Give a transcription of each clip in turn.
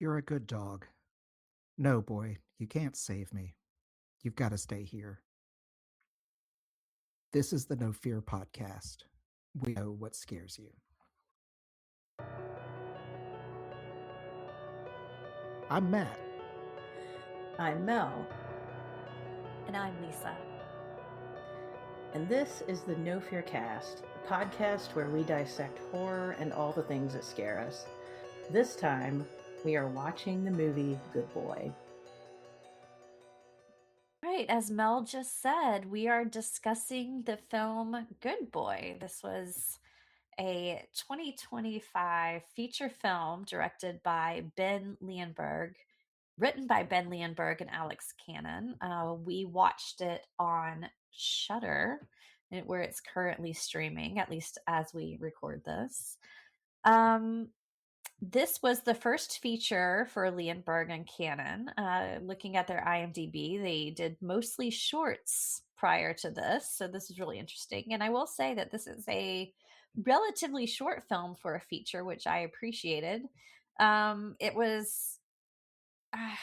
You're a good dog. No, boy, you can't save me. You've got to stay here. This is the No Fear podcast. We know what scares you. I'm Matt. I'm Mel, And I'm Lisa. and this is the No Fear Cast, a podcast where we dissect horror and all the things that scare us. This time, we are watching the movie Good Boy. Right, as Mel just said, we are discussing the film Good Boy. This was a 2025 feature film directed by Ben Leonberg, written by Ben Leonberg and Alex Cannon. We watched it on Shudder, where it's currently streaming, at least as we record this. This was the first feature for Leonberg and Cannon. Looking at their IMDb, they did mostly shorts prior to this, so this is really interesting. And I will say that this is a relatively short film for a feature, which I appreciated. It was, I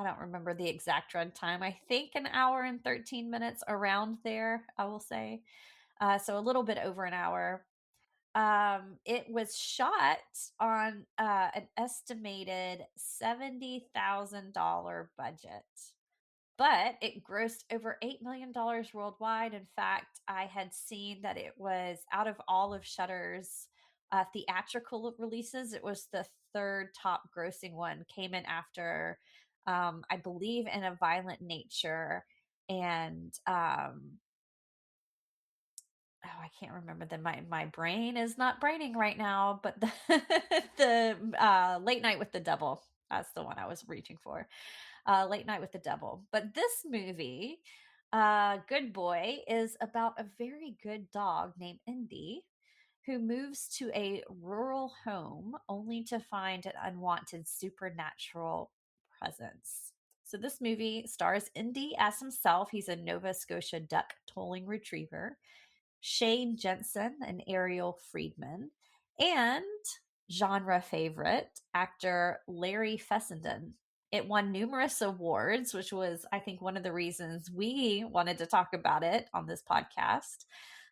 don't remember the exact runtime. I think an hour and 13 minutes around there, I will say. So a little bit over an hour. It was shot on an estimated $70,000 budget, but it grossed over $8 million worldwide. In fact, I had seen that it was, out of all of Shudder's theatrical releases, it was the third top grossing one. Came in after, I believe, In a Violent Nature and I can't remember my brain is not braining right now, but the Late Night with the Devil. That's the one I was reaching for. Late Night with the Devil. But this movie, Good Boy, is about a very good dog named Indy who moves to a rural home only to find an unwanted supernatural presence. So this movie stars Indy as himself. He's a Nova Scotia duck tolling retriever. Shane Jensen and Ariel Friedman, and genre favorite actor Larry Fessenden. It won numerous awards, which was, I think, one of the reasons we wanted to talk about it on this podcast.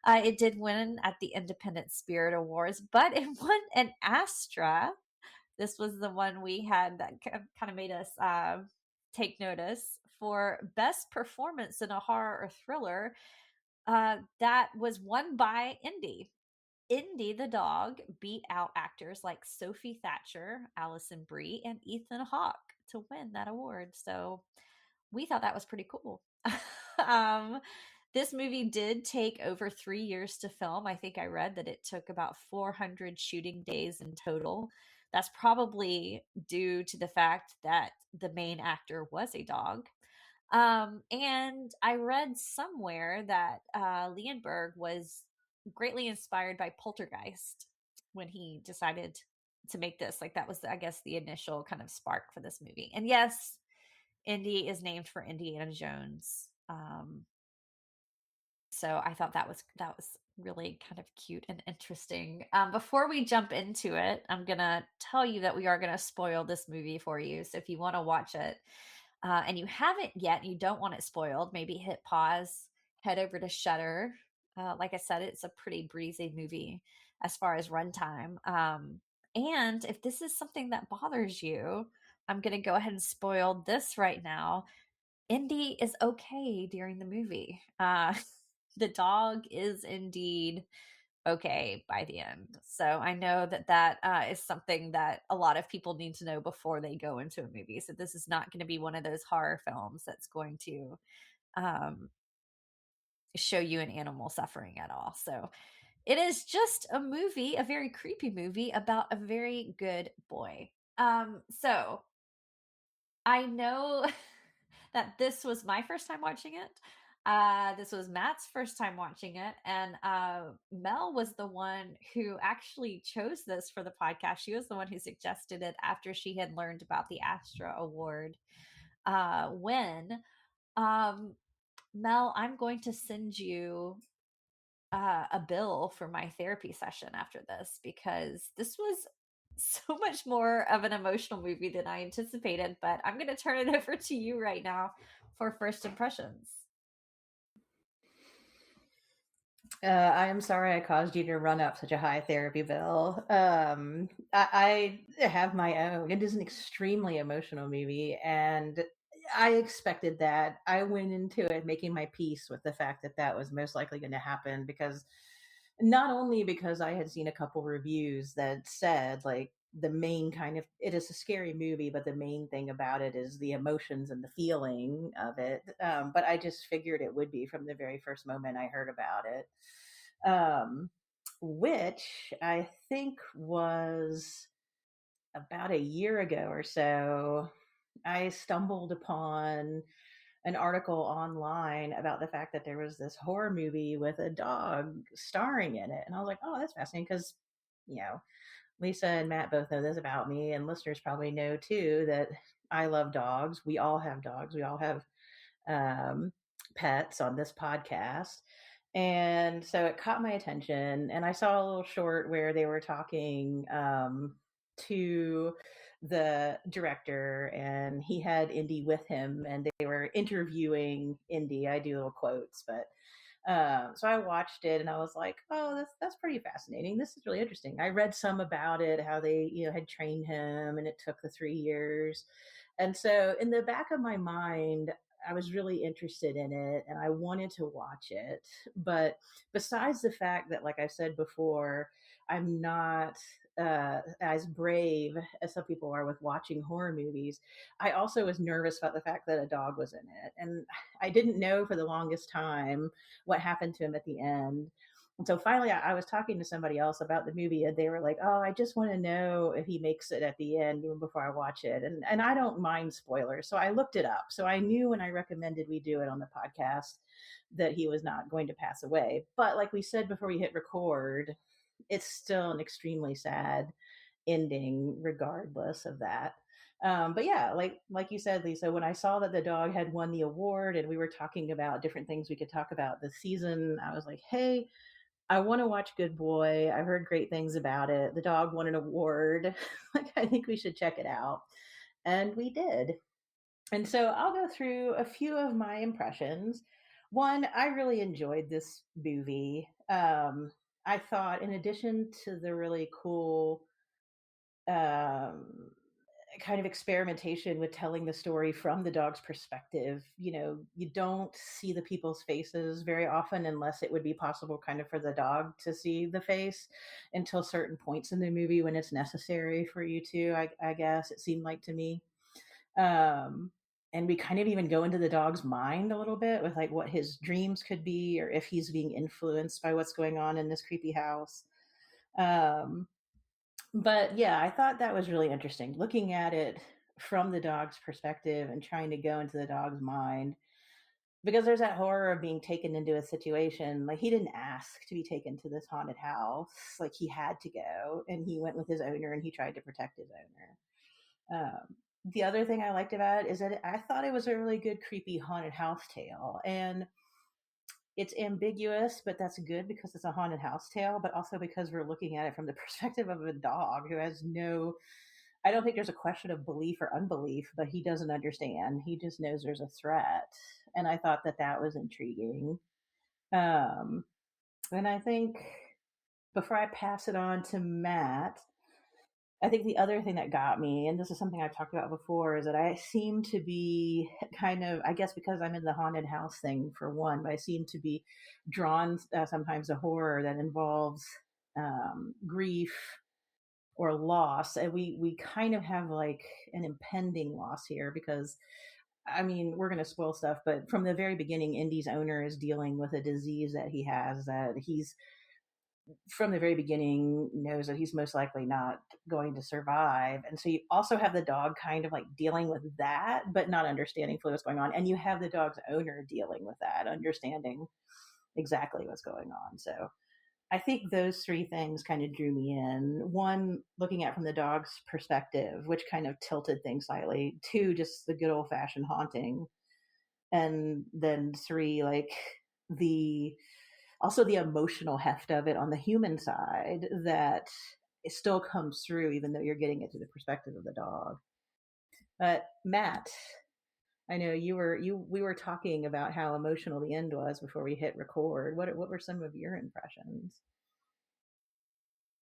It did win at the Independent Spirit Awards, but it won an Astra. This was the one we had that kind of made us take notice for Best Performance in a Horror or Thriller. That was won by Indy. Indy the dog beat out actors like Sophie Thatcher, Alison Brie, and Ethan Hawke to win that award. So we thought that was pretty cool. um, this movie did take over 3 years to film. I think I read that it took about 400 shooting days in total. That's probably due to the fact that the main actor was a dog. And I read somewhere that Leonberg was greatly inspired by Poltergeist when he decided to make this. Like that was, I guess, the initial kind of spark for this movie. And yes, Indy is named for Indiana Jones. So I thought that was really kind of cute and interesting. Before we jump into it, I'm gonna tell you that we are gonna spoil this movie for you. So if you want to watch it and you haven't yet, and you don't want it spoiled, maybe hit pause, head over to Shudder. Like I said, it's a pretty breezy movie as far as runtime. And if this is something that bothers you, I'm gonna go ahead and spoil this right now. Indy is okay during the movie. The dog is indeed okay by the end. So I know that is something that a lot of people need to know before they go into a movie. So this is not going to be one of those horror films that's going to um, show you an animal suffering at all. So it is just a movie, a very creepy movie about a very good boy. So I know that this was my first time watching it. This was Matt's first time watching it, and Mel was the one who actually chose this for the podcast. She was the one who suggested it after she had learned about the Astra Award. When Mel, I'm going to send you a bill for my therapy session after this because this was so much more of an emotional movie than I anticipated, but I'm going to turn it over to you right now for first impressions. I am sorry I caused you to run up such a high therapy bill. I have my own. It is an extremely emotional movie, and I expected that. I went into it making my peace with the fact that that was most likely going to happen because not only because I had seen a couple reviews that said like the main kind of it is a scary movie, but the main thing about it is the emotions and the feeling of it. But I just figured it would be from the very first moment I heard about it, um, which I think was about a year ago or so. I stumbled upon an article online about the fact that there was this horror movie with a dog starring in it. And I was like, oh, that's fascinating because, you know, Lisa and Matt both know this about me, and listeners probably know too that I love dogs. We all have dogs. We all have um, pets on this podcast. And so it caught my attention. And I saw a little short where they were talking to the director, and he had Indy with him, and they were interviewing Indy. I do little quotes, but so I watched it and I was like, oh, that's pretty fascinating. This is really interesting. I read some about it, how they had trained him, and it took the 3 years. And so in the back of my mind, I was really interested in it and I wanted to watch it. But besides the fact that, like I said before, I'm not as brave as some people are with watching horror movies, I also was nervous about the fact that a dog was in it. And I didn't know for the longest time what happened to him at the end. And so finally, I was talking to somebody else about the movie, and they were like, "Oh, I just want to know if he makes it at the end, even before I watch it." And I don't mind spoilers, so I looked it up. So I knew when I recommended we do it on the podcast that he was not going to pass away. But like we said before we hit record, it's still an extremely sad ending, regardless of that. But yeah, like you said, Lisa, when I saw that the dog had won the award and we were talking about different things we could talk about this season, I was like, hey, I want to watch Good Boy. I've heard great things about it. The dog won an award. Like, I think we should check it out. And we did. And so I'll go through a few of my impressions. One, I really enjoyed this movie. I thought, in addition to the really cool um, kind of experimentation with telling the story from the dog's perspective. You don't see the people's faces very often unless it would be possible kind of for the dog to see the face until certain points in the movie when it's necessary for you to, I guess it seemed like to me. Um, and we kind of even go into the dog's mind a little bit with like what his dreams could be or if he's being influenced by what's going on in this creepy house. Um, but yeah, I thought that was really interesting looking at it from the dog's perspective and trying to go into the dog's mind because there's that horror of being taken into a situation. Like, he didn't ask to be taken to this haunted house, like he had to go, and he went with his owner and he tried to protect his owner. The other thing I liked about it is that I thought it was a really good creepy haunted house tale, and it's ambiguous, but that's good because it's a haunted house tale, but also because we're looking at it from the perspective of a dog who has no, I don't think there's a question of belief or unbelief, but he doesn't understand. He just knows there's a threat. And I thought that that was intriguing. Um, and I think before I pass it on to Matt, I think the other thing that got me, and this is something I've talked about before, is that I seem to be kind of, I guess because I'm in the haunted house thing for one, but I seem to be drawn sometimes to horror that involves grief or loss. And we kind of have like an impending loss here because, I mean, we're going to spoil stuff, but from the very beginning, Indy's owner is dealing with a disease that he has that he's from the very beginning knows that he's most likely not going to survive. And so you also have the dog kind of like dealing with that, but not understanding fully what's going on. And you have the dog's owner dealing with that, understanding exactly what's going on. So I think those three things kind of drew me in. One, looking at from the dog's perspective, which kind of tilted things slightly. Two, just the good old fashioned haunting. And then three, like the also the emotional heft of it on the human side that it still comes through, even though you're getting it through the perspective of the dog. But Matt, I know we were talking about how emotional the end was before we hit record. What were some of your impressions?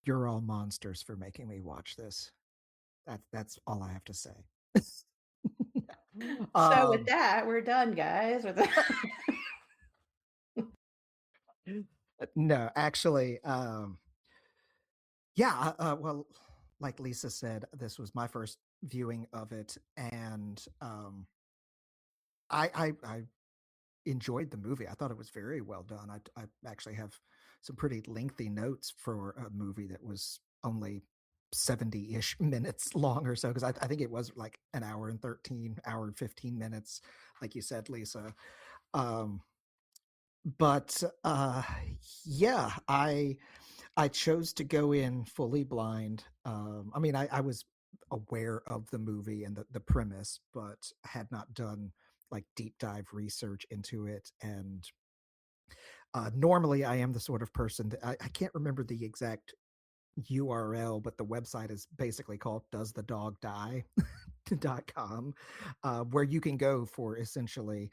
You're all monsters for making me watch this. That's all I have to say. So with um, that, we're done, guys. With no, actually, yeah. Well, like Lisa said, this was my first viewing of it, and I enjoyed the movie. I thought it was very well done. I actually have some pretty lengthy notes for a movie that was only 70-ish minutes long or so, because I think it was like an hour and 15 minutes, like you said, Lisa. Um, but yeah, I chose to go in fully blind. I mean, I was aware of the movie and the premise, but had not done like deep dive research into it. And normally, I am the sort of person that I can't remember the exact URL, but the website is basically called doesthedogdie.com, where you can go for essentially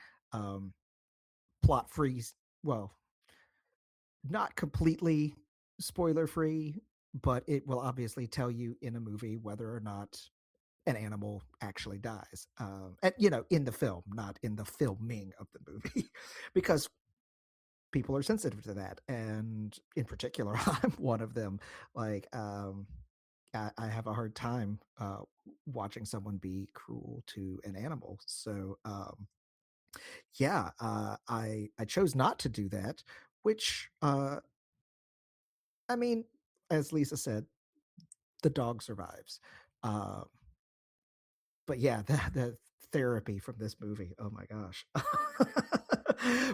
plot free, well, not completely spoiler free, but it will obviously tell you in a movie whether or not an animal actually dies. And, in the film, not in the filming of the movie, because people are sensitive to that, and in particular, I'm one of them. Like, I have a hard time watching someone be cruel to an animal. So, yeah, I chose not to do that, which I mean, as Lisa said, the dog survives. Uh, but yeah, the therapy from this movie, oh my gosh.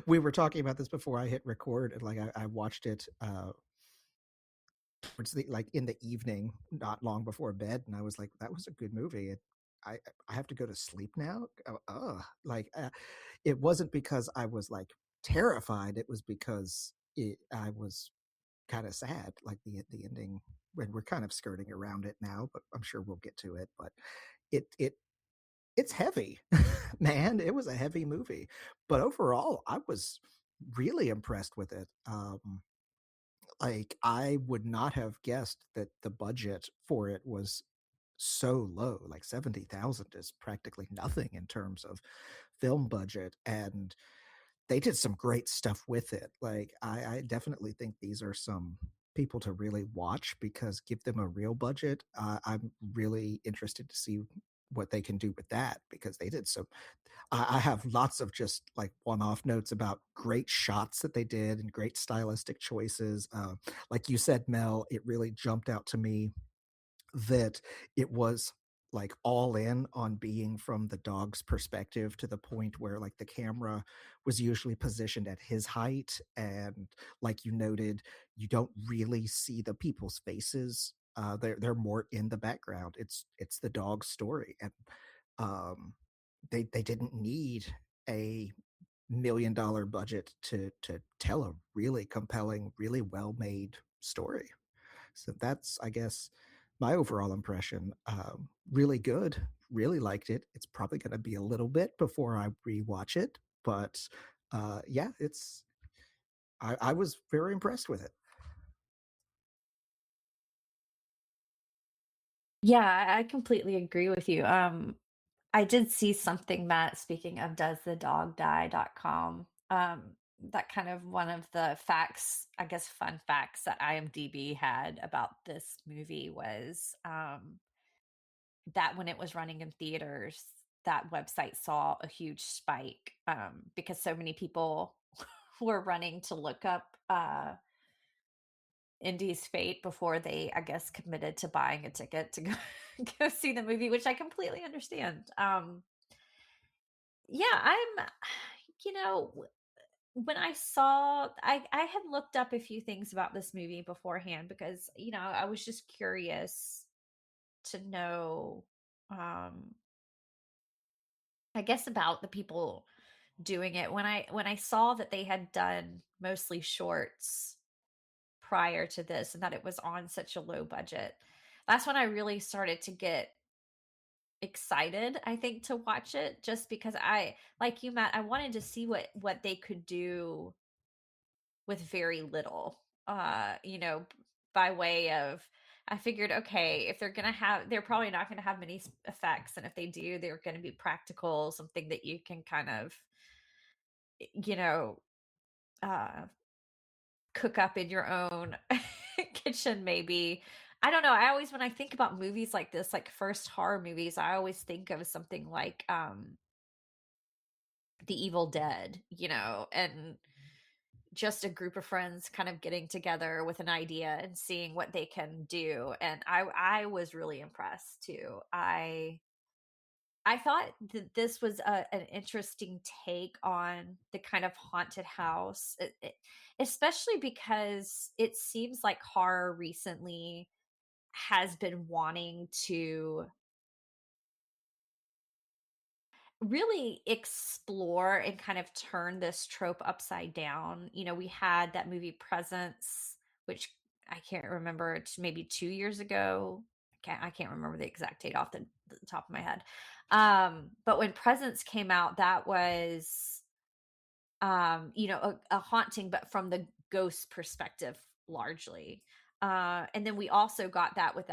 We were talking about this before I hit record, and like I watched it towards the like in the evening, not long before bed, and I was like, that was a good movie. I I have to go to sleep now. Like it wasn't because I was like terrified. It was because I was kind of sad, like the ending. When we're kind of skirting around it now, but I'm sure we'll get to it. But it it's heavy, man. It was a heavy movie, but overall, I was really impressed with it. Like I would not have guessed that the budget for it was so low. Like 70,000 is practically nothing in terms of film budget, and they did some great stuff with it. Like I definitely think these are some people to really watch, because give them a real budget. I'm really interested to see what they can do with that, because they did some. I have lots of just like one-off notes about great shots that they did and great stylistic choices. Like you said, Mel, it really jumped out to me that it was like all in on being from the dog's perspective, to the point where like the camera was usually positioned at his height, and like you noted, you don't really see the people's faces. They're more in the background. It's the dog's story, and um they didn't need a $1 million budget to tell a really compelling, really well made story. So that's, I guess, my overall impression. Really good. Really liked it. It's probably going to be a little bit before I rewatch it, but yeah, I was very impressed with it. Yeah, I completely agree with you. I did see something, Matt, speaking of doesthedogdie.com. That kind of one of the facts, I guess, fun facts that IMDb had about this movie was that when it was running in theaters, that website saw a huge spike because so many people were running to look up Indy's fate before they, I guess, committed to buying a ticket to go go see the movie, which I completely understand. Yeah, you know, when I saw, I had looked up a few things about this movie beforehand because I was just curious to know, um, I guess, about the people doing it. When I saw that they had done mostly shorts prior to this and that it was on such a low budget. That's when I really started to get excited, I think, to watch it just because I like you, Matt, I wanted to see what they could do with very little. By way of I figured, okay, if they're probably not gonna have many effects, and if they do, they're gonna be practical, something that you can kind of, you know, uh, cook up in your own kitchen, maybe. I don't know. I always, when I think about movies like this, like first horror movies, I always think of something like The Evil Dead, and just a group of friends kind of getting together with an idea and seeing what they can do. And I was really impressed too. I thought that this was an interesting take on the kind of haunted house, especially because it seems like horror recently has been wanting to really explore and kind of turn this trope upside down. We had that movie Presence, which I can't remember, it's maybe 2 years ago. I can't remember the exact date off the top of my head. But when Presence came out, that was a haunting, but from the ghost perspective largely. And then we also got with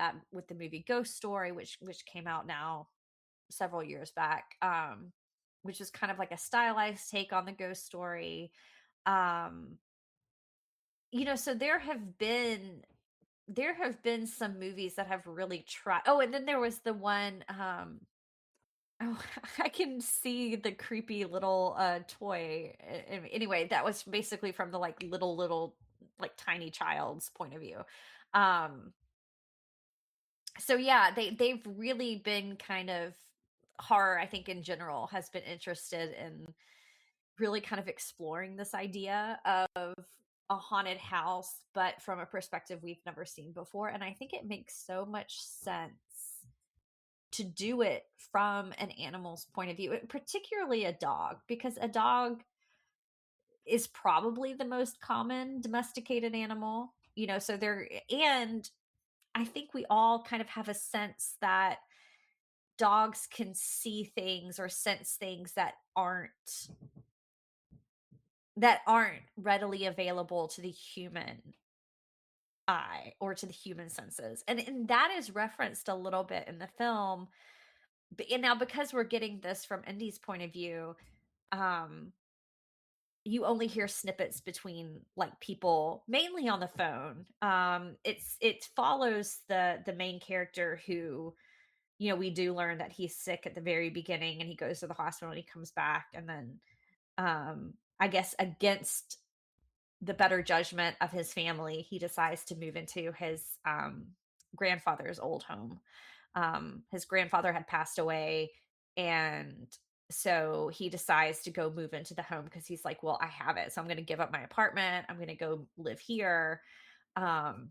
the movie Ghost Story, which came out now several years back, which is kind of like a stylized take on the ghost story. Um, so there have been some movies that have really tried. Oh, and then there was the one. Oh, I can see the creepy little toy. Anyway, that was basically from the like little like tiny child's point of view. Um, so yeah, they've really been kind of horror, I think in general has been interested in really kind of exploring this idea of a haunted house, but from a perspective we've never seen before. And I think it makes so much sense to do it from an animal's point of view, particularly a dog, because a dog is probably the most common domesticated animal, so there, and I think we all kind of have a sense that dogs can see things or sense things that aren't readily available to the human eye or to the human senses. And that is referenced a little bit in the film. And now because we're getting this from Indy's point of view, um you only hear snippets between like people mainly on the phone. It follows the main character who, we do learn that he's sick at the very beginning and he goes to the hospital and he comes back, and then I guess against the better judgment of his family, he decides to move into his grandfather's old home. His grandfather had passed away, and so he decides to go move into the home because he's like, well, I have it. So I'm going to give up my apartment. I'm going to go live here. Um,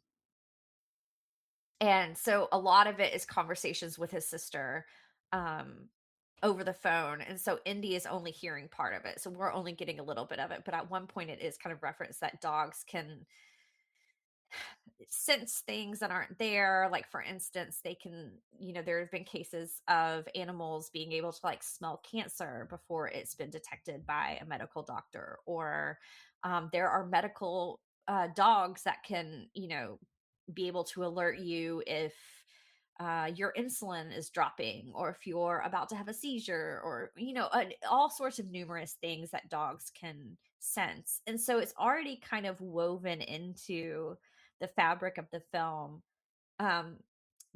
and so a lot of it is conversations with his sister um, over the phone. And so Indy is only hearing part of it. So we're only getting a little bit of it. But at one point, it is kind of referenced that dogs can sense things that aren't there. Like, for instance, they can, there have been cases of animals being able to like smell cancer before it's been detected by a medical doctor, or there are medical dogs that can, be able to alert you if your insulin is dropping, or if you're about to have a seizure, or all sorts of numerous things that dogs can sense. And so it's already kind of woven into the fabric of the film, um,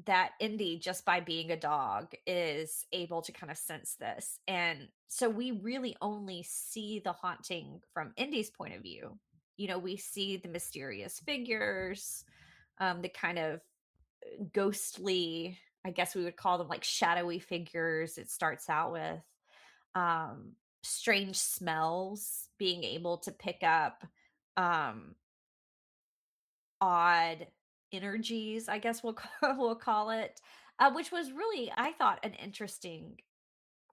that Indy, just by being a dog, is able to kind of sense this. And so we really only see the haunting from Indy's point of view. We see the mysterious figures, the kind of ghostly, I guess we would call them like shadowy figures it starts out with, strange smells, being able to pick up um odd energies, I guess we'll call it, which was really, I thought, an interesting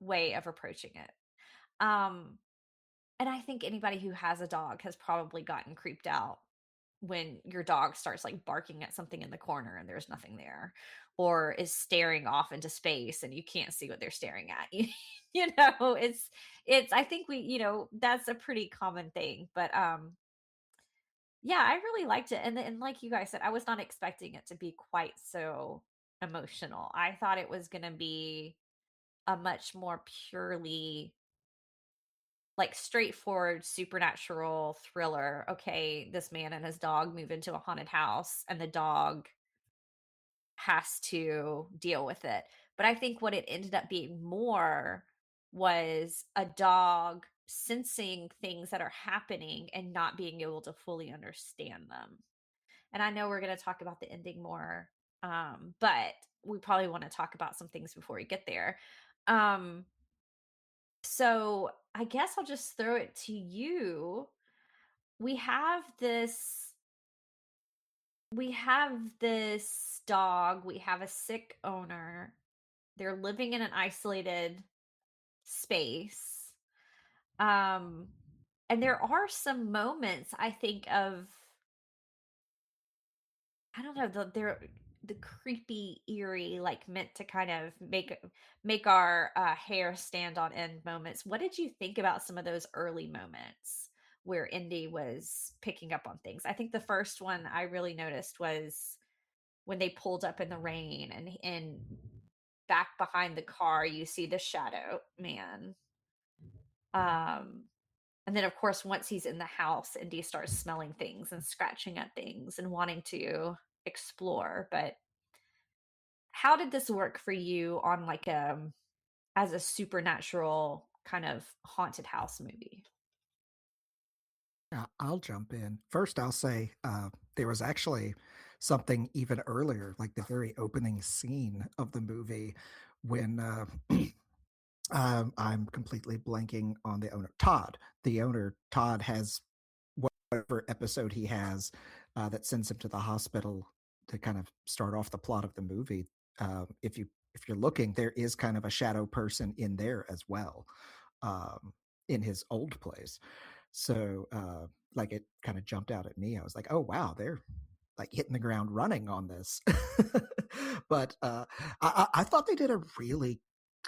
way of approaching it. Um, and I think anybody who has a dog has probably gotten creeped out when your dog starts like barking at something in the corner and there's nothing there, or is staring off into space and you can't see what they're staring at. You know, it's I think we, that's a pretty common thing. But yeah, I really liked it. And like you guys said, I was not expecting it to be quite so emotional. I thought it was going to be a much more purely like straightforward supernatural thriller. Okay, this man and his dog move into a haunted house and the dog has to deal with it. But I think what it ended up being more was a dog sensing things that are happening and not being able to fully understand them. And I know we're going to talk about the ending more, but we probably want to talk about some things before we get there. Um, so I guess I'll just throw it to you. We have this we have this dog, we have a sick owner. They're living in an isolated space. Um and there are some moments I think of, I don't know, the creepy, eerie, like meant to kind of make our hair stand on end moments. What did you think about some of those early moments where Indy was picking up on things? I think the first one I really noticed was when they pulled up in the rain and back behind the car you see the shadow man. Um and then of course once he's in the house, Indy starts smelling things and scratching at things and wanting to explore. But how did this work for you on like as a supernatural kind of haunted house movie? I'll jump in. First, I'll say there was actually something even earlier, like the very opening scene of the movie when I'm completely blanking on the owner, Todd. The owner, Todd, has whatever episode he has that sends him to the hospital to kind of start off the plot of the movie. If you're looking, there is kind of a shadow person in there as well, in his old place. So like it kind of jumped out at me. I was like, oh wow, they're like hitting the ground running on this. But I thought they did a really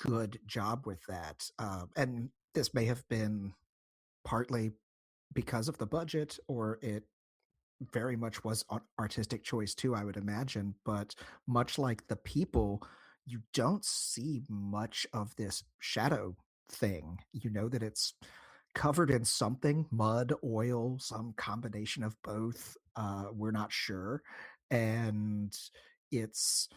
good job with that. And this may have been partly because of the budget, or it very much was an artistic choice too, I would imagine. But much like the people, you don't see much of this shadow thing. You know that it's covered in something, mud, oil, some combination of both. We're not sure. And it's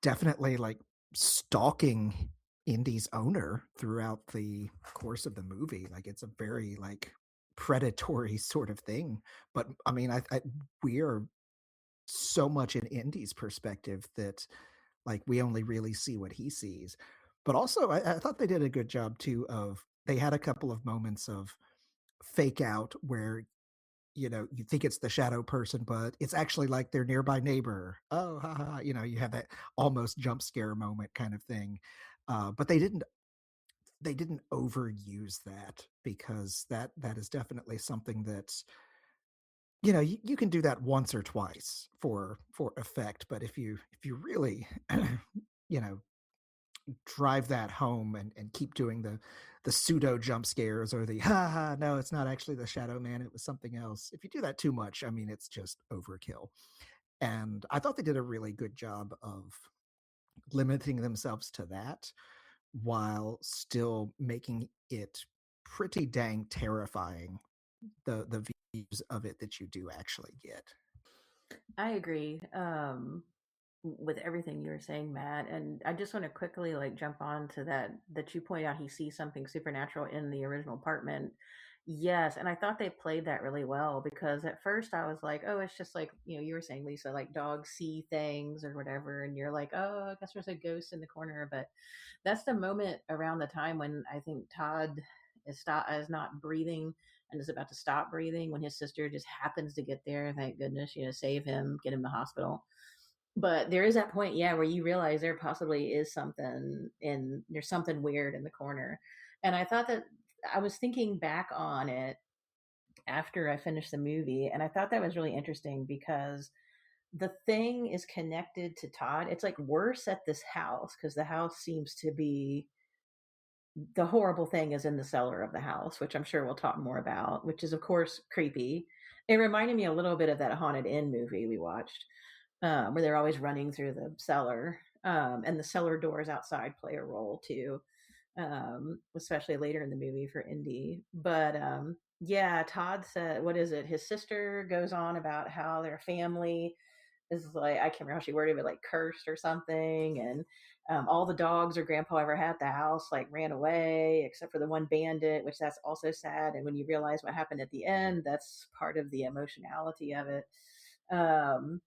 definitely like stalking Indy's owner throughout the course of the movie. Like it's a very like predatory sort of thing. But I mean, I we are so much in Indy's perspective that like we only really see what he sees. But also, I thought they did a good job too. Of they had a couple of moments of fake out where you think it's the shadow person, but it's actually like their nearby neighbor. Oh, ha, ha. You have that almost jump scare moment kind of thing. But they didn't overuse that, because that is definitely something that's you can do that once or twice for effect. But if you really you know drive that home and keep doing the pseudo jump scares, or the ha ha, no, it's not actually the shadow man, it was something else. If you do that too much, I mean, it's just overkill. And I thought they did a really good job of limiting themselves to that while still making it pretty dang terrifying, the views of it that you do actually get. I agree. With everything you were saying, Matt. And I just want to quickly like jump on to that you point out he sees something supernatural in the original apartment. Yes, and I thought they played that really well, because at first I was like, oh, it's just like, you were saying, Lisa, like dogs see things or whatever, and you're like, oh, I guess there's a ghost in the corner. But that's the moment around the time when I think Todd is not breathing and is about to stop breathing, when his sister just happens to get there, thank goodness, save him, get him to the hospital. But there is that point, yeah, where you realize there possibly is there's something weird in the corner. And I thought that I was thinking back on it, after I finished the movie, and I thought that was really interesting because the thing is connected to Todd. It's like worse at this house because the house seems to be, the horrible thing is in the cellar of the house, which I'm sure we'll talk more about, which is of course creepy. It reminded me a little bit of that Haunted Inn movie we watched, where they're always running through the cellar, and the cellar doors outside play a role too, especially later in the movie for Indy. But yeah, Todd said, what is it? His sister goes on about how their family is like, I can't remember how she worded it, like cursed or something, and all the dogs her grandpa ever had at the house like ran away, except for the one bandit, which that's also sad. And when you realize what happened at the end, that's part of the emotionality of it. Um,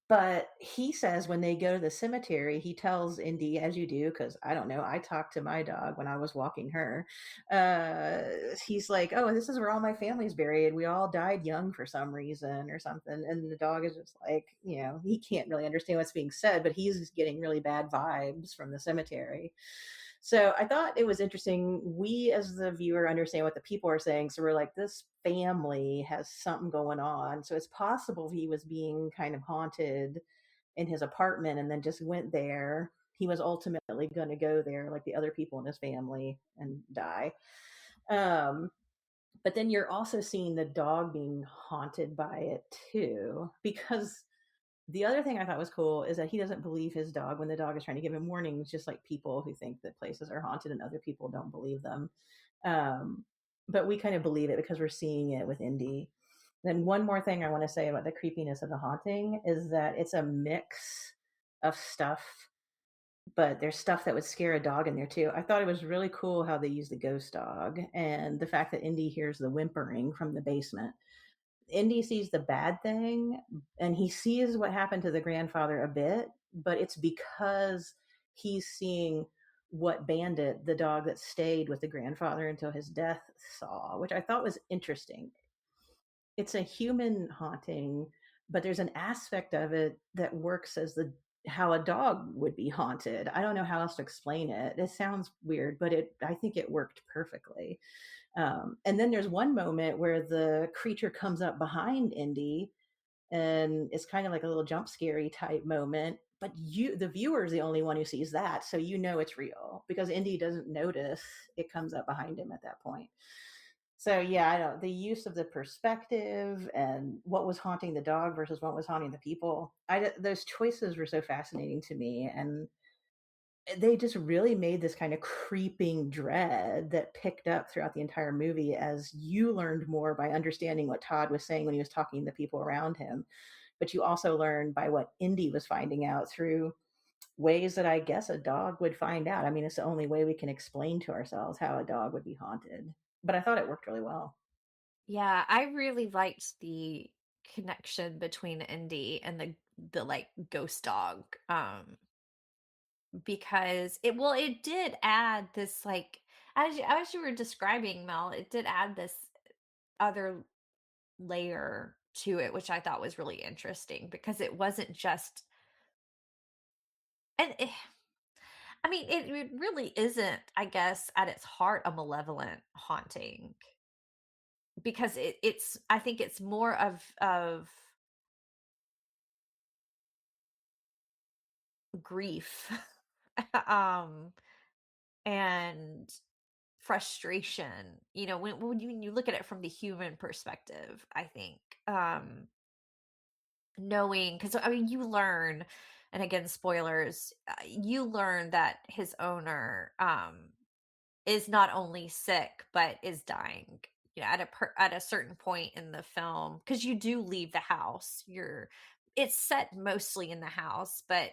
but he says when they go to the cemetery, he tells Indy, as you do, because I don't know, I talked to my dog when I was walking her. Uh, he's like, "Oh, this is where all my family's buried. We all died young for some reason or something." And the dog is just like, he can't really understand what's being said, but he's getting really bad vibes from the cemetery. So I thought it was interesting. We, as the viewer, understand what the people are saying. So we're like, this family has something going on. So it's possible he was being kind of haunted in his apartment and then just went there. He was ultimately going to go there, like the other people in his family, and die. Um, but then you're also seeing the dog being haunted by it too, because the other thing I thought was cool is that he doesn't believe his dog when the dog is trying to give him warnings, just like people who think that places are haunted and other people don't believe them. Um, but we kind of believe it because we're seeing it with Indy. Then one more thing I want to say about the creepiness of the haunting is that it's a mix of stuff, but there's stuff that would scare a dog in there too. I thought it was really cool how they used the ghost dog and the fact that Indy hears the whimpering from the basement. Indy sees the bad thing and he sees what happened to the grandfather a bit, but it's because he's seeing what Bandit, the dog that stayed with the grandfather until his death, saw, which I thought was interesting. It's a human haunting, but there's an aspect of it that works as the how a dog would be haunted. I don't know how else to explain it. It sounds weird, but I think it worked perfectly. And then there's one moment where the creature comes up behind Indy, and it's kind of like a little jump scary type moment. But the viewer, is the only one who sees that, so it's real because Indy doesn't notice it comes up behind him at that point. So yeah, I know the use of the perspective and what was haunting the dog versus what was haunting the people. Those choices were so fascinating to me, and they just really made this kind of creeping dread that picked up throughout the entire movie as you learned more by understanding what Todd was saying when he was talking to the people around him. But you also learned by what Indy was finding out through ways that I guess a dog would find out. I mean, it's the only way we can explain to ourselves how a dog would be haunted. But I thought it worked really well. Yeah, I really liked the connection between Indy and the like ghost dog. Because it did add this like as you were describing, Mel, it did add this other layer to it, which I thought was really interesting because it wasn't just and I mean it really isn't, I guess, at its heart a malevolent haunting because it's I think it's more of grief um and frustration, when you look at it from the human perspective, I think, knowing because I mean, you learn, and again, spoilers, you learn that his owner, is not only sick, but is dying, at a certain point in the film, because you do leave the house. It's set mostly in the house, but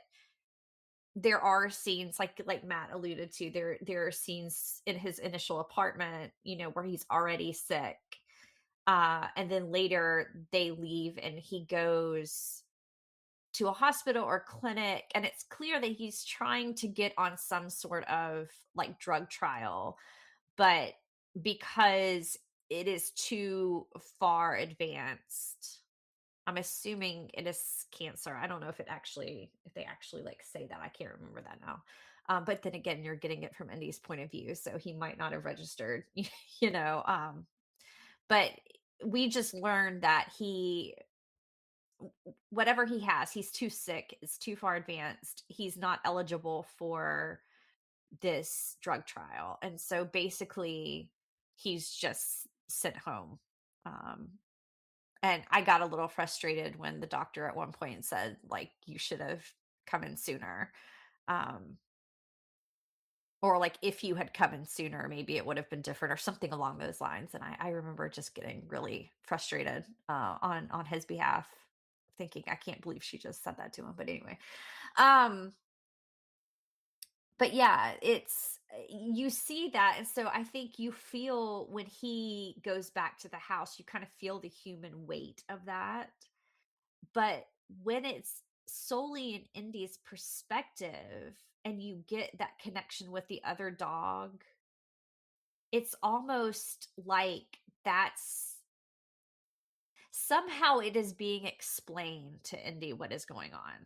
there are scenes like Matt alluded to, there are scenes in his initial apartment, where he's already sick. And then later they leave and he goes to a hospital or clinic, and it's clear that he's trying to get on some sort of like drug trial, but because it is too far advanced, I'm assuming it is cancer. I don't know if they actually like say that. I can't remember that now. But then again, you're getting it from Indy's point of view, so he might not have registered, you know. But we just learned that whatever he has, he's too sick, it's too far advanced. He's not eligible for this drug trial. And so basically he's just sent home. Um and I got a little frustrated when the doctor at one point said like you should have come in sooner. Um or like if you had come in sooner, maybe it would have been different or something along those lines. And I remember just getting really frustrated on his behalf, thinking, I can't believe she just said that to him. But anyway. Um but yeah, it's you see that, and so I think you feel when he goes back to the house, you kind of feel the human weight of that. But when it's solely in Indy's perspective and you get that connection with the other dog, it's almost like that's somehow it is being explained to Indy what is going on.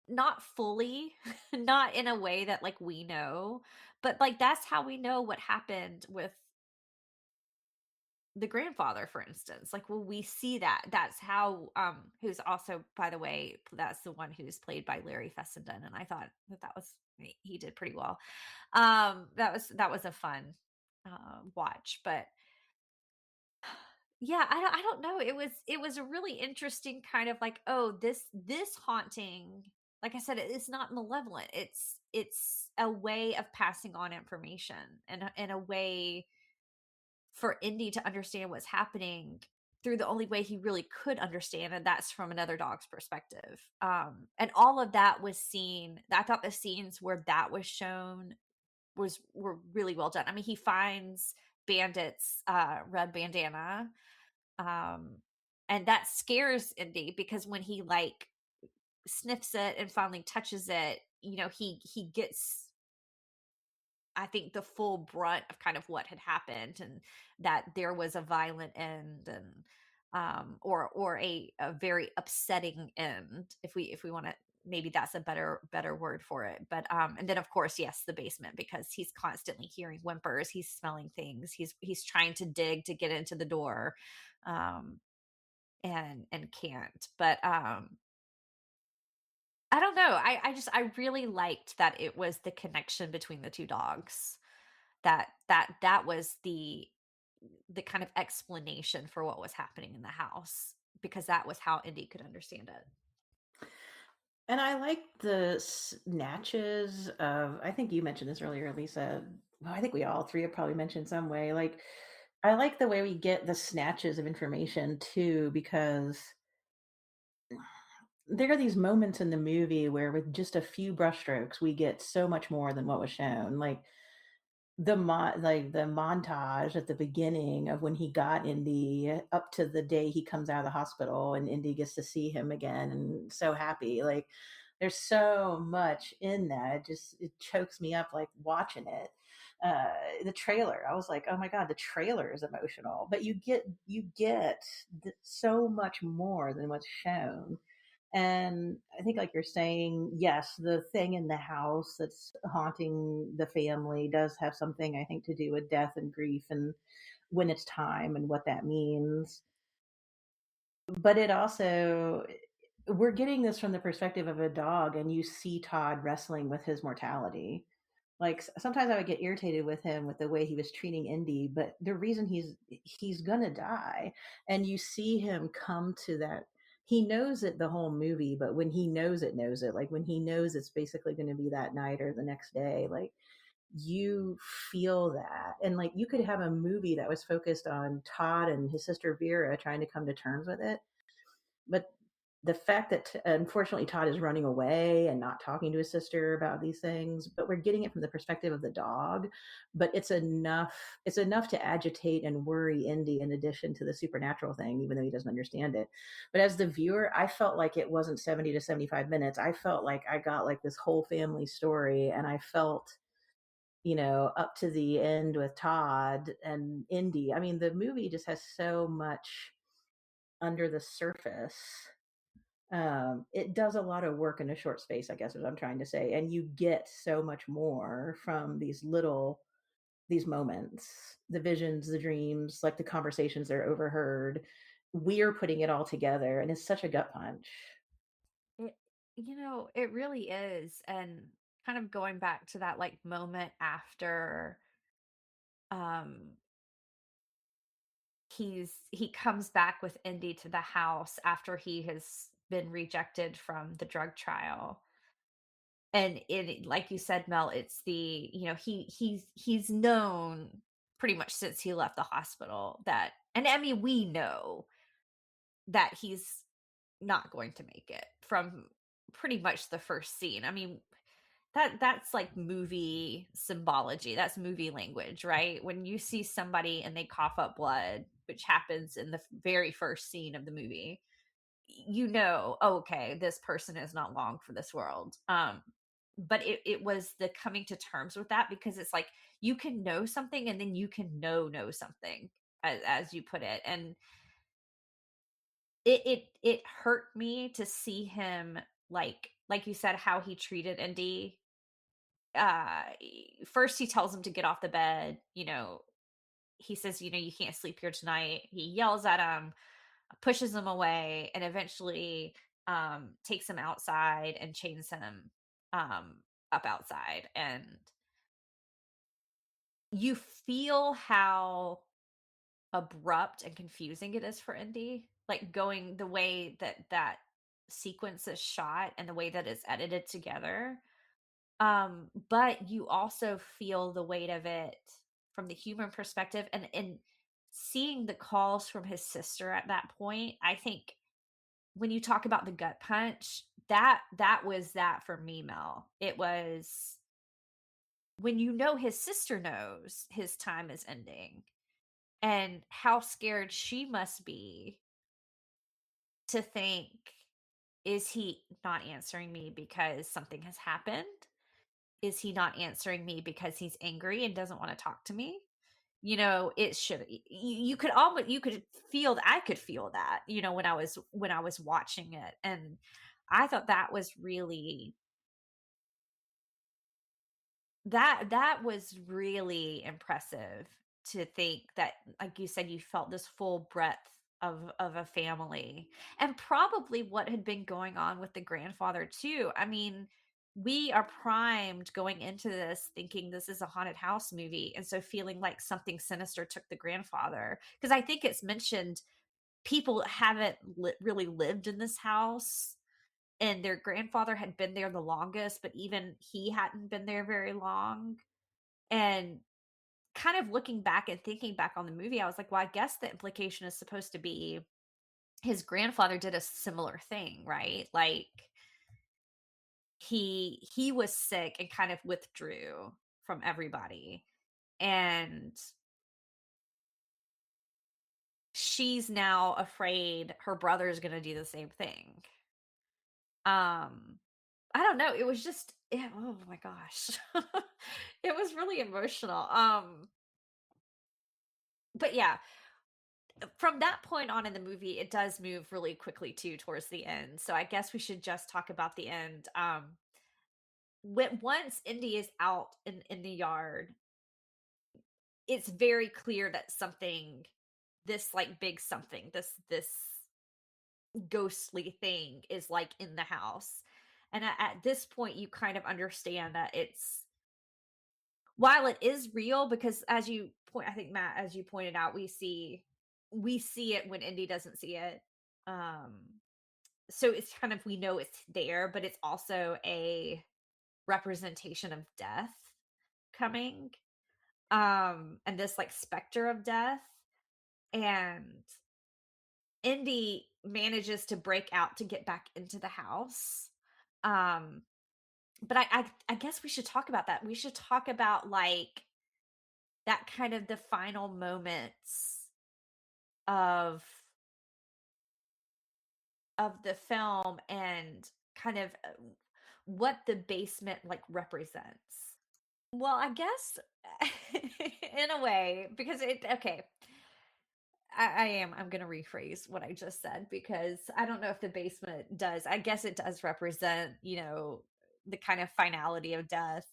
Not fully, not in a way that, like, we know, but, like, that's how we know what happened with the grandfather, for instance. Like, when we see that, that's how, who's also, by the way, that's the one who's played by Larry Fessenden, and I thought that was he did pretty well. That was a fun, watch, but yeah, I don't know. It was a really interesting kind of like, oh, this haunting, like I said, it's not malevolent. It's a way of passing on information and a way for Indy to understand what's happening through the only way he really could understand, and that's from another dog's perspective. And all of that was seen. I thought the scenes where that was shown were really well done. I mean, he finds Bandit's red bandana, um, and that scares Indy because when he like sniffs it and finally touches it, he gets, I think, the full brunt of kind of what had happened, and that there was a violent end, and or a very upsetting end, if we want to, maybe that's a better word for it. But and then of course, yes, the basement, because he's constantly hearing whimpers, he's smelling things, he's trying to dig to get into the door, um and can't. But I don't know. I really liked that it was the connection between the two dogs. That was the kind of explanation for what was happening in the house, because that was how Indy could understand it. And I like the snatches of, I think you mentioned this earlier, Lisa. Well, I think we all three have probably mentioned some way. Like, I like the way we get the snatches of information too, because there are these moments in the movie where with just a few brushstrokes, we get so much more than what was shown. Like the montage at the beginning of when he got Indy up to the day he comes out of the hospital and Indy gets to see him again and so happy. Like there's so much in that. It chokes me up like watching it. The trailer, I was like, oh my god, the trailer is emotional, but you get so much more than what's shown. And I think, like you're saying, yes, the thing in the house that's haunting the family does have something, I think, to do with death and grief and when it's time and what that means. But it also, we're getting this from the perspective of a dog, and you see Todd wrestling with his mortality. Like sometimes I would get irritated with him with the way he was treating Indy, but the reason he's gonna die, and you see him come to that. He knows it the whole movie, but when he knows it, like when he knows it's basically going to be that night or the next day, like you feel that. And like you could have a movie that was focused on Todd and his sister Vera trying to come to terms with it, but the fact that unfortunately Todd is running away and not talking to his sister about these things, but we're getting it from the perspective of the dog. But it's enough to agitate and worry Indy in addition to the supernatural thing, even though he doesn't understand it. But as the viewer, I felt like it wasn't 70 to 75 minutes. I felt like I got like this whole family story, and I felt, up to the end with Todd and Indy. I mean, the movie just has so much under the surface. It does a lot of work in a short space, I guess is what I'm trying to say. And you get so much more from these moments, the visions, the dreams, like the conversations that are overheard. We're putting it all together, and it's such a gut punch. It, it really is. And kind of going back to that like moment after um he comes back with Indy to the house after he has been rejected from the drug trial. And it, like you said, Mel, it's the, he's known pretty much since he left the hospital that, and I mean, we know that he's not going to make it from pretty much the first scene. I mean, that's like movie symbology. That's movie language, right? When you see somebody and they cough up blood, which happens in the very first scene of the movie, you know, oh, okay, this person is not long for this world. But it was the coming to terms with that, because it's like you can know something and then you can know something, as you put it. And it hurt me to see him, like you said, how he treated Indy. First he tells him to get off the bed, he says, you can't sleep here tonight. He yells at him, pushes him away, and eventually takes him outside and chains him um up outside. And you feel how abrupt and confusing it is for Indy, like going the way that that sequence is shot and the way that it's edited together. But you also feel the weight of it from the human perspective, and seeing the calls from his sister at that point. I think when you talk about the gut punch, that was that for me, Mel. It was when his sister knows his time is ending, and how scared she must be to think, is he not answering me because something has happened? Is he not answering me because he's angry and doesn't want to talk to me? It should, you could almost, you could feel, I could feel that, when I was watching it. And I thought that was really, that was really impressive, to think that, like you said, you felt this full breadth of a family, and probably what had been going on with the grandfather too. I mean, we are primed going into this thinking this is a haunted house movie, and so feeling like something sinister took the grandfather, because I think it's mentioned people haven't really lived in this house, and their grandfather had been there the longest, but even he hadn't been there very long. And kind of looking back and thinking back on the movie, I was like, well, I guess the implication is supposed to be his grandfather did a similar thing, right? Like he was sick and kind of withdrew from everybody. And she's now afraid her brother is going to do the same thing. I don't know. It was just, oh my gosh. It was really emotional. But yeah, from that point on in the movie, it does move really quickly too towards the end. So I guess we should just talk about the end. When once Indy is out in the yard, it's very clear that something, this like big something, this ghostly thing is like in the house. And at this point, you kind of understand that it's, while it is real, because as you point, I think Matt, as you pointed out, we see it when Indy doesn't see it. Um, so it's kind of, we know it's there, but it's also a representation of death coming. And this like specter of death. And Indy manages to break out to get back into the house. Um, but I guess we should talk about that. We should talk about like that kind of the final moments of the film, and kind of what the basement like represents. Well, I guess in a way, because it, okay, I'm going to rephrase what I just said, because I don't know if the basement does. I guess it does represent, the kind of finality of death,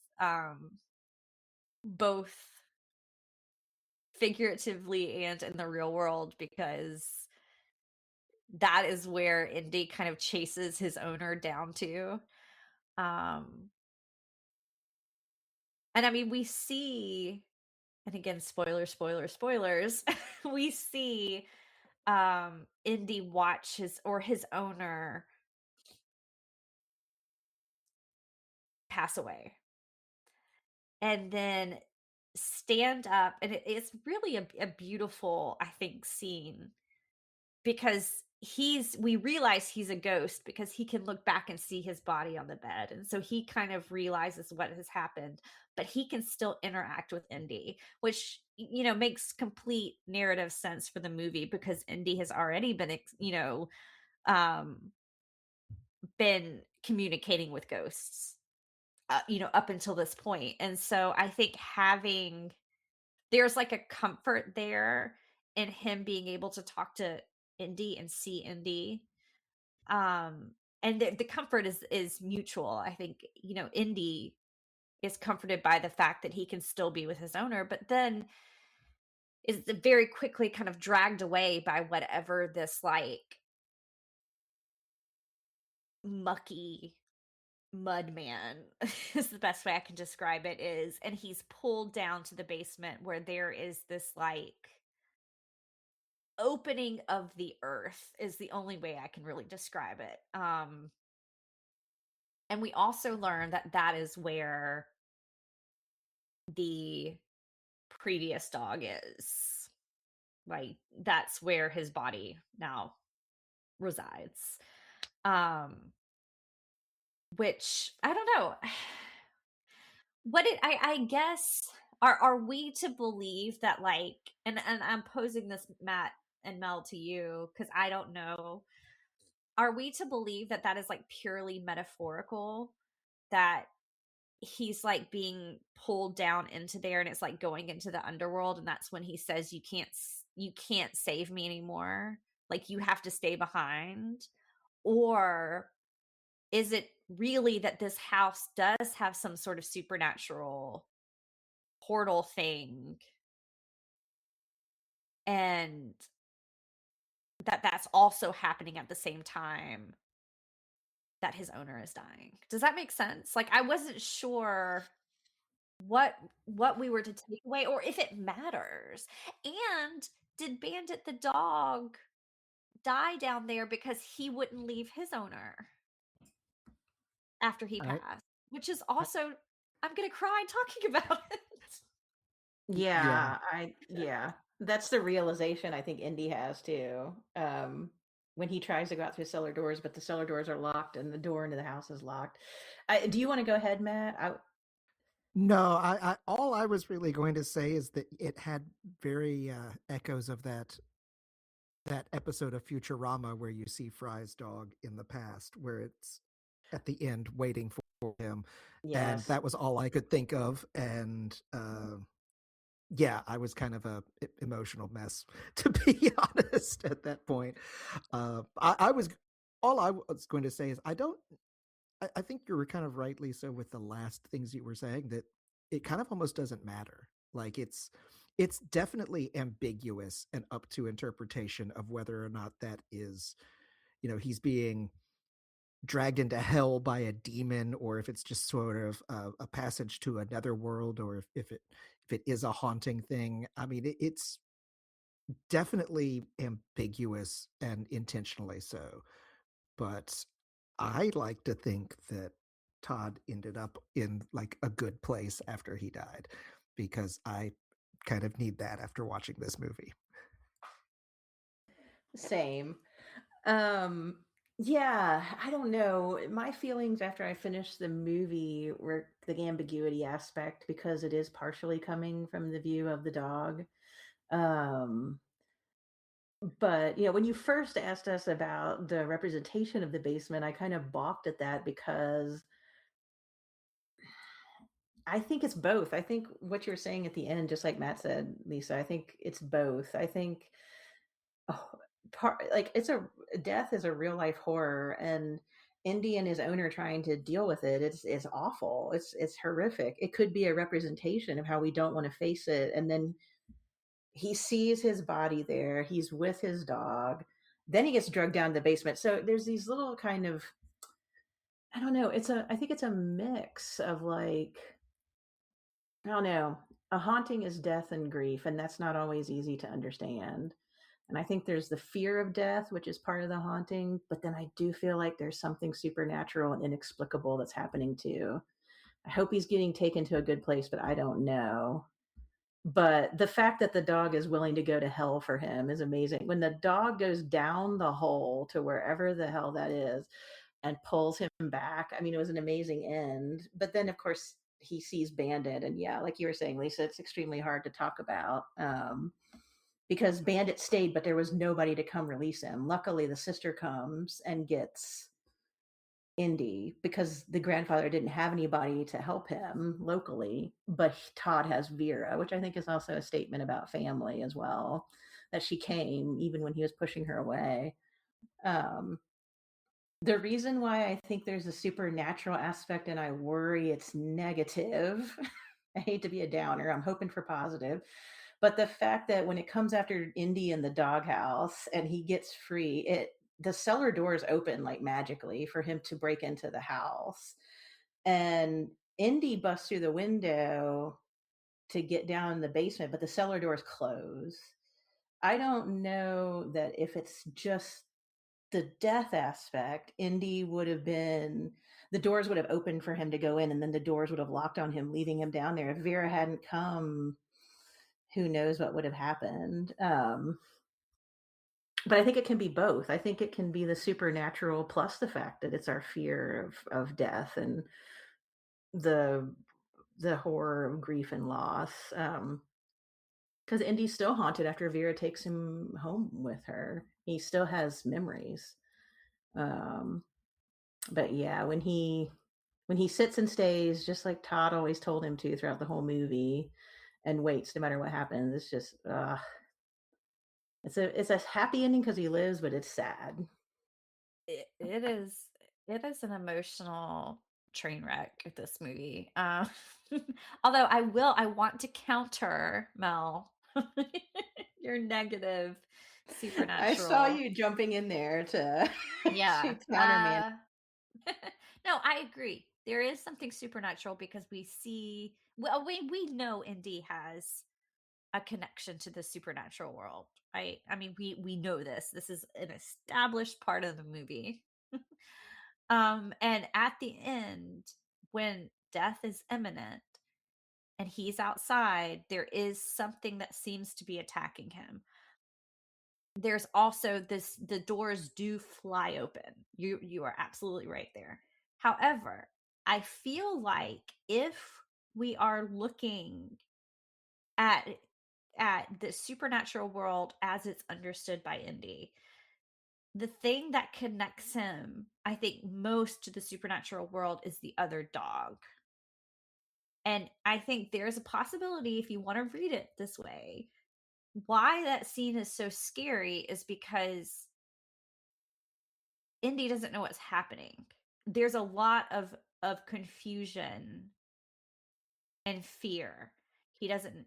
both figuratively and in the real world, because that is where Indy kind of chases his owner down to. Um, and I mean, we see, and again, spoilers, we see Indy watch his owner pass away, and then stand up, and it's really a beautiful, I think, scene, because we realize he's a ghost because he can look back and see his body on the bed, and so he kind of realizes what has happened, but he can still interact with Indy, which makes complete narrative sense for the movie, because Indy has already um been communicating with ghosts, up until this point. And so I think there's like a comfort there in him being able to talk to Indy and see Indy. And the comfort is mutual. I think, Indy is comforted by the fact that he can still be with his owner, but then is very quickly kind of dragged away by whatever this like mucky mud man is the best way I can describe it is. And he's pulled down to the basement where there is this like opening of the earth, is the only way I can really describe it. And we also learn that that is where the previous dog is. Like, that's where his body now resides. Which I don't know. I guess, are we to believe that, like, and I'm posing this, Matt and Mel, to you because I don't know. Are we to believe that that is like purely metaphorical, that he's like being pulled down into there and it's like going into the underworld, and that's when he says you can't save me anymore, like you have to stay behind? Or is it really that this house does have some sort of supernatural portal thing, and that's also happening at the same time that his owner is dying? Does that make sense? Like, I wasn't sure what we were to take away, or if it matters. And did Bandit the dog die down there because he wouldn't leave his owner after he I, passed? Which is I also, I'm gonna cry talking about it. yeah. Yeah, that's the realization I think Indy has too. When he tries to go out through cellar doors, but the cellar doors are locked and the door into the house is locked. Do you want to go ahead, Matt? No, all I was really going to say is that it had very echoes of that episode of Futurama where you see Fry's dog in the past, where it's at the end waiting for him, and Yes. that was all I could think of. And yeah, I was kind of a emotional mess, to be honest, at that point. I was all I was going to say is I think you were kind of right, Lisa, with the last things you were saying, that it kind of almost doesn't matter. Like, it's definitely ambiguous and up to interpretation of whether or not that is, he's being dragged into hell by a demon, or if it's just sort of a passage to another world, or if it is a haunting thing. I mean, it's definitely ambiguous and intentionally so. But I like to think that Todd ended up in like a good place after he died, because I kind of need that after watching this movie. Same. Um, yeah, I don't know. My feelings after I finished the movie were the ambiguity aspect, because it is partially coming from the view of the dog. Um, but when you first asked us about the representation of the basement, I kind of balked at that, because I think it's both. I think what you're saying at the end, just like Matt said, Lisa, I think it's both. I think, oh, like, it's a death is a real life horror, and Indy and his owner trying to deal with it. It's awful. It's horrific. It could be a representation of how we don't want to face it, and then he sees his body there. He's with his dog. Then he gets drugged down to the basement. So there's these little kind of, I don't know. I think it's a mix of like, I don't know. A haunting is death and grief, and that's not always easy to understand. And I think there's the fear of death, which is part of the haunting, but then I do feel like there's something supernatural and inexplicable that's happening too. I hope he's getting taken to a good place, but I don't know. But the fact that the dog is willing to go to hell for him is amazing. When the dog goes down the hole to wherever the hell that is and pulls him back, I mean, it was an amazing end. But then, of course, he sees Bandit. And yeah, like you were saying, Lisa, it's extremely hard to talk about because Bandit stayed, but there was nobody to come release him. Luckily, the sister comes and gets Indy because the grandfather didn't have anybody to help him locally, but Todd has Vera, which I think is also a statement about family as well, that she came even when he was pushing her away. Um, the reason why I think there's a supernatural aspect and I worry it's negative, I hate to be a downer, I'm hoping for positive, but the fact that when it comes after Indy in the doghouse and he gets free, the cellar doors open like magically for him to break into the house. And Indy busts through the window to get down in the basement, but the cellar doors close. I don't know that if it's just the death aspect, Indy would have been, the doors would have opened for him to go in, and then the doors would have locked on him, leaving him down there. If Vera hadn't come, who knows what would have happened. But I think it can be both. I think it can be the supernatural plus the fact that it's our fear of death and the horror of grief and loss. Because Indy's still haunted after Vera takes him home with her. He still has memories. But yeah, when he sits and stays, just like Todd always told him to throughout the whole movie, and waits no matter what happens, it's just it's a happy ending because he lives, but it's sad. It is an emotional train wreck, this movie. Although I want to counter, Mel, your negative I saw supernatural. you jumping in there to Yeah. to counterman. No, I agree. There is something supernatural because we see, well, we know Indy has a connection to the supernatural world. Right? I mean, we know this. This is an established part of the movie. And at the end, when death is imminent and he's outside, there is something that seems to be attacking him. There's also this, the doors do fly open. You are absolutely right there. However, I feel like if we are looking at the supernatural world as it's understood by Indy, the thing that connects him, I think, most to the supernatural world is the other dog. And I think there's a possibility, if you want to read it this way, why that scene is so scary is because Indy doesn't know what's happening. There's a lot of confusion and fear. He doesn't,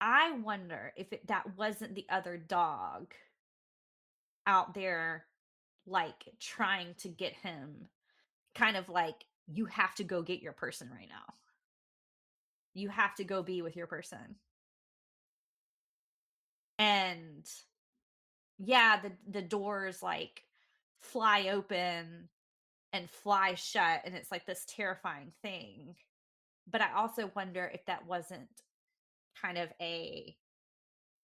I wonder if that wasn't the other dog out there, like trying to get him, kind of like, you have to go get your person right now. You have to go be with your person. And yeah, the doors like fly open and fly shut, and it's like this terrifying thing. But I also wonder if that wasn't kind of a,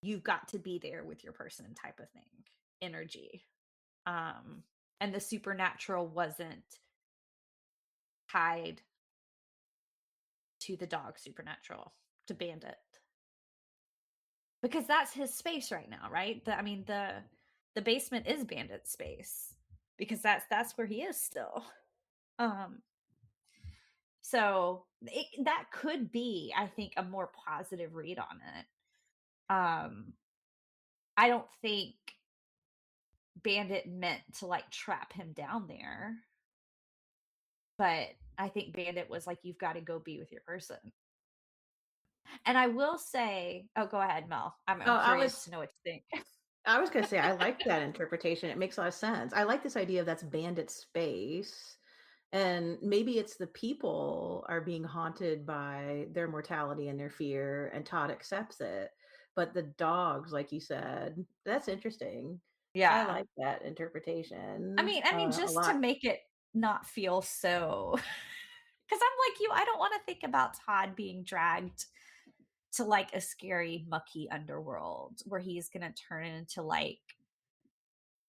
you've got to be there with your person type of thing, energy. And the supernatural wasn't tied to the dog supernatural, to Bandit, because that's his space right now, right? I mean, the basement is Bandit's space because that's where he is still. Um, so that could be, I think, a more positive read on it. I don't think Bandit meant to like trap him down there, but I think Bandit was like, you've got to go be with your person. And I will say, oh, go ahead, Mel. Oh, I'm curious to know what you think. I was gonna say I like that interpretation. It makes a lot of sense. I like this idea of that's bandit space. And maybe it's the people are being haunted by their mortality and their fear, and Todd accepts it. But the dogs, like you said, that's interesting. I Yeah. like that interpretation I mean, a just to lot. make it not feel so, because I'm like you, I don't want to think about Todd being dragged to like a scary, mucky underworld where he's gonna turn into like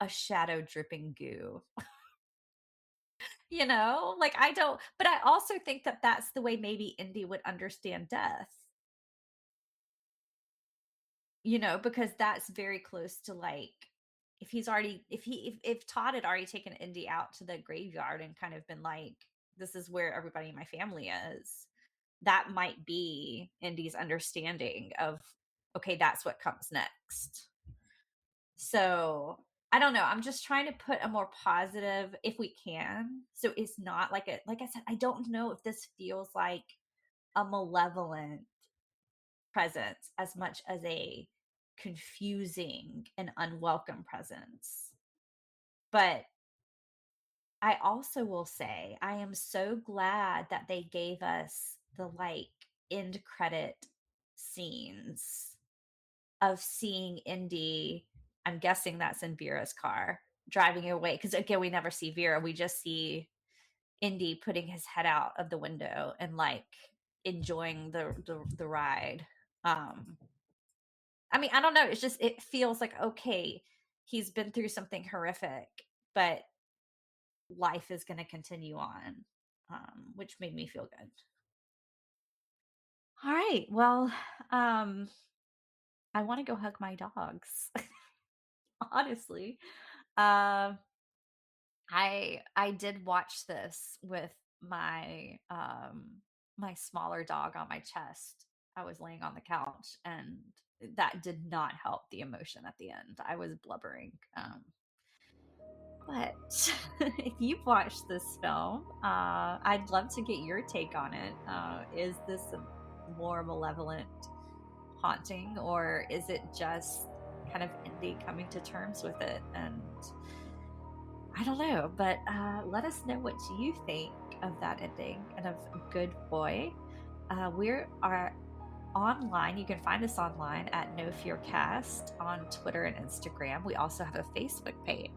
a shadow dripping goo. Like I don't, but I also think that that's the way maybe Indy would understand death. Because that's very close to like if he's already if Todd had already taken Indy out to the graveyard and kind of been like, this is where everybody in my family is, that might be Indy's understanding of, okay, that's what comes next. So I don't know. I'm just trying to put a more positive, if we can. So it's not like like I said, I don't know if this feels like a malevolent presence as much as a confusing and unwelcome presence. But I also will say I am so glad that they gave us the like end credit scenes of seeing Indy. I'm guessing that's in Vera's car driving away because again we never see Vera. We just see Indy putting his head out of the window and like enjoying the ride. I mean, I don't know. It's just it feels like okay, he's been through something horrific, but life is going to continue on, which made me feel good. All right, well, um, I want to go hug my dogs. Honestly, um, I did watch this with my my smaller dog on my chest. I was laying on the couch, and that did not help the emotion at the end. I was blubbering. But if you've watched this film, I'd love to get your take on it. Is this a more malevolent haunting, or is it just kind of Indy coming to terms with it? And I don't know, but let us know what you think of that ending and of Good Boy. We are online. You can find us online at No Fear Cast on Twitter and Instagram. We also have a Facebook page.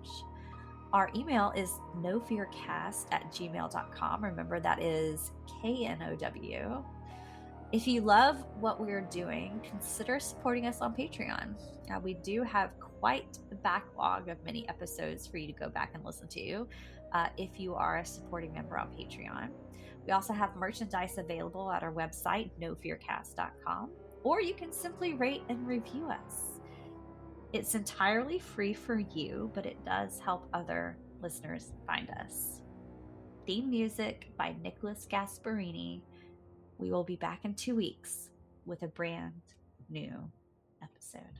Our email is nofearcast@gmail.com. Remember, that is KNOW. If you love what we're doing, consider supporting us on Patreon. We do have quite a backlog of many episodes for you to go back and listen to if you are a supporting member on Patreon. We also have merchandise available at our website, nofearcast.com, or you can simply rate and review us. It's entirely free for you, but it does help other listeners find us. Theme music by Nicholas Gasparini. We will be back in 2 weeks with a brand new episode.